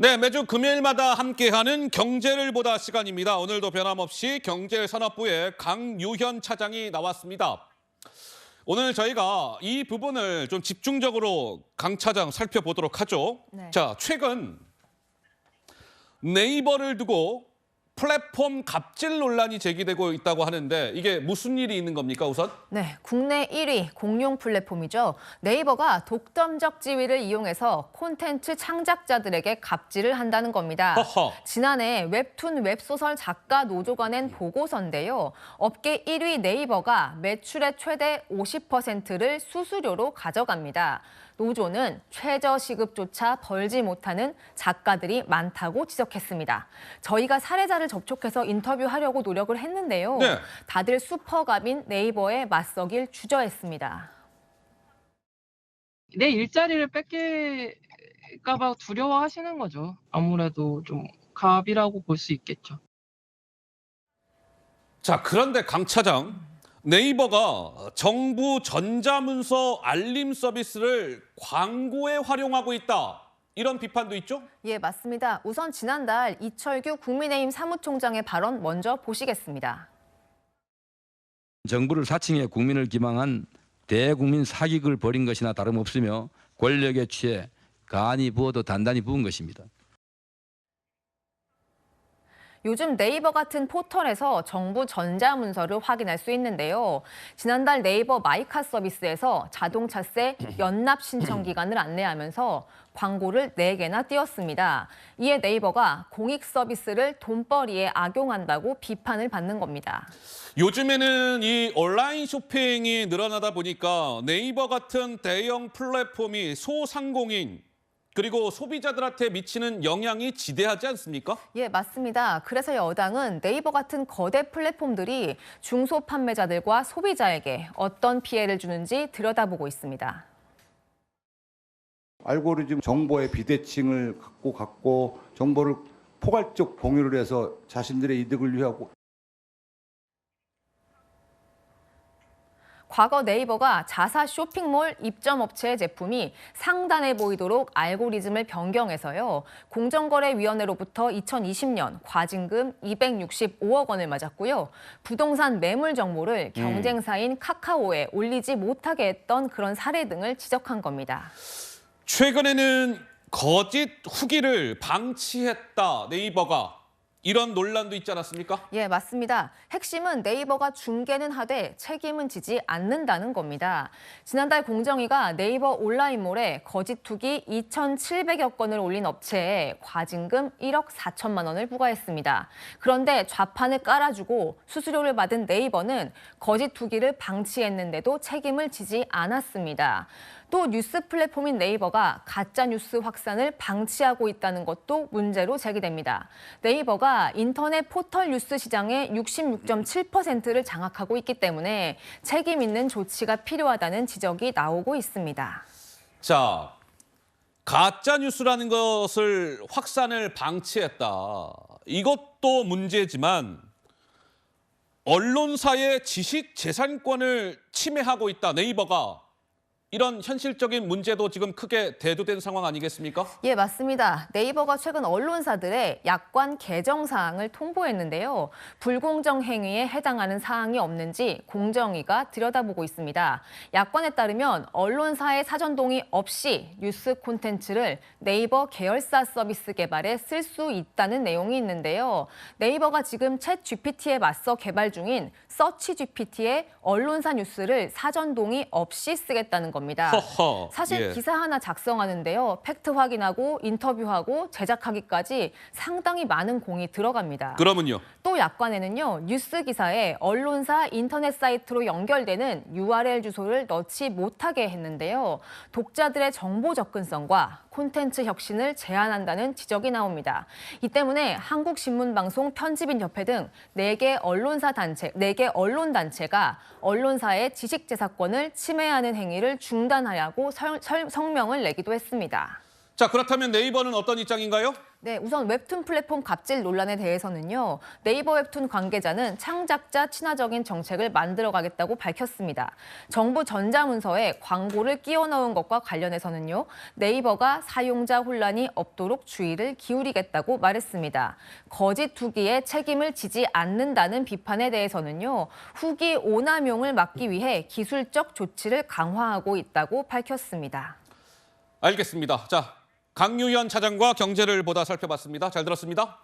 네, 매주 금요일마다 함께하는 경제를 보다 시간입니다. 오늘도 변함없이 경제산업부의 강유현 차장이 나왔습니다. 오늘 저희가 이 부분을 좀 집중적으로 강 차장 살펴보도록 하죠. 네. 자, 최근 네이버를 두고 플랫폼 갑질 논란이 제기되고 있다고 하는데 이게 무슨 일이 있는 겁니까, 우선? 네, 국내 1위 공룡 플랫폼이죠. 네이버가 독점적 지위를 이용해서 콘텐츠 창작자들에게 갑질을 한다는 겁니다. 허허. 지난해 웹툰 웹소설 작가 노조가 낸 보고서인데요. 업계 1위 네이버가 매출의 최대 50%를 수수료로 가져갑니다. 노조는 최저시급조차 벌지 못하는 작가들이 많다고 지적했습니다. 저희가 사례자를 접촉해서 인터뷰하려고 노력을 했는데요. 네. 다들 슈퍼갑인 네이버에 맞서길 주저했습니다. 내 일자리를 뺏길까 봐 두려워하시는 거죠. 아무래도 좀 갑이라고 볼 수 있겠죠. 자, 그런데 강 차장, 네이버가 정부 전자문서 알림 서비스를 광고에 활용하고 있다. 이런 비판도 있죠? 예, 맞습니다. 우선 지난달 이철규 국민의힘 사무총장의 발언 먼저 보시겠습니다. 정부를 사칭해 국민을 기망한 대국민 사기극을 벌인 것이나 다름없으며 권력에 취해 간이 부어도 단단히 부은 것입니다. 요즘 네이버 같은 포털에서 정부 전자문서를 확인할 수 있는데요. 지난달 네이버 마이카 서비스에서 자동차세 연납 신청 기간을 안내하면서 광고를 4개나 띄웠습니다. 이에 네이버가 공익 서비스를 돈벌이에 악용한다고 비판을 받는 겁니다. 요즘에는 이 온라인 쇼핑이 늘어나다 보니까 네이버 같은 대형 플랫폼이 소상공인 그리고 소비자들한테 미치는 영향이 지대하지 않습니까? 예, 맞습니다. 그래서 여당은 네이버 같은 거대 플랫폼들이 중소 판매자들과 소비자에게 어떤 피해를 주는지 들여다보고 있습니다. 알고리즘 정보의 비대칭을 갖고 정보를 포괄적 공유를 해서 자신들의 이득을 위하고 과거 네이버가 자사 쇼핑몰 입점업체의 제품이 상단해 보이도록 알고리즘을 변경해서요. 공정거래위원회로부터 2020년 과징금 265억 원을 맞았고요. 부동산 매물 정보를 경쟁사인 카카오에 올리지 못하게 했던 그런 사례 등을 지적한 겁니다. 최근에는 거짓 후기를 방치했다, 네이버가. 이런 논란도 있지 않았습니까? 예, 맞습니다. 핵심은 네이버가 중개는 하되 책임은 지지 않는다는 겁니다. 지난달 공정위가 네이버 온라인몰에 거짓 후기 2,700여 건을 올린 업체에 과징금 1억 4천만 원을 부과했습니다. 그런데 좌판을 깔아주고 수수료를 받은 네이버는 거짓 후기를 방치했는데도 책임을 지지 않았습니다. 또 뉴스 플랫폼인 네이버가 가짜 뉴스 확산을 방치하고 있다는 것도 문제로 제기됩니다. 네이버가 인터넷 포털 뉴스 시장의 66.7%를 장악하고 있기 때문에 책임 있는 조치가 필요하다는 지적이 나오고 있습니다. 자, 가짜 뉴스라는 것을 확산을 방치했다. 이것도 문제지만 언론사의 지식 재산권을 침해하고 있다, 네이버가. 이런 현실적인 문제도 지금 크게 대두된 상황 아니겠습니까? 예, 맞습니다. 네이버가 최근 언론사들의 약관 개정 사항을 통보했는데요. 불공정 행위에 해당하는 사항이 없는지 공정위가 들여다보고 있습니다. 약관에 따르면 언론사의 사전 동의 없이 뉴스 콘텐츠를 네이버 계열사 서비스 개발에 쓸 수 있다는 내용이 있는데요. 네이버가 지금 챗 GPT에 맞서 개발 중인 서치 GPT에 언론사 뉴스를 사전 동의 없이 쓰겠다는 겁니다. 허허, 사실 예. 기사 하나 작성하는데요. 팩트 확인하고 인터뷰하고 제작하기까지 상당히 많은 공이 들어갑니다. 그러면요. 또 약관에는요. 뉴스 기사에 언론사 인터넷 사이트로 연결되는 URL 주소를 넣지 못하게 했는데요. 독자들의 정보 접근성과 콘텐츠 혁신을 제한한다는 지적이 나옵니다. 이 때문에 한국신문방송 편집인협회 등 4개 언론 단체가 언론사의 지식재산권을 침해하는 행위를 중단하라고 성명을 내기도 했습니다. 자, 그렇다면 네이버는 어떤 입장인가요? 네, 우선 웹툰 플랫폼 갑질 논란에 대해서는요. 네이버 웹툰 관계자는 창작자 친화적인 정책을 만들어가겠다고 밝혔습니다. 정부 전자문서에 광고를 끼워 넣은 것과 관련해서는요. 네이버가 사용자 혼란이 없도록 주의를 기울이겠다고 말했습니다. 거짓 후기에 책임을 지지 않는다는 비판에 대해서는요. 후기 오남용을 막기 위해 기술적 조치를 강화하고 있다고 밝혔습니다. 알겠습니다. 자, 강유현 차장과 경제를 보다 살펴봤습니다. 잘 들었습니다.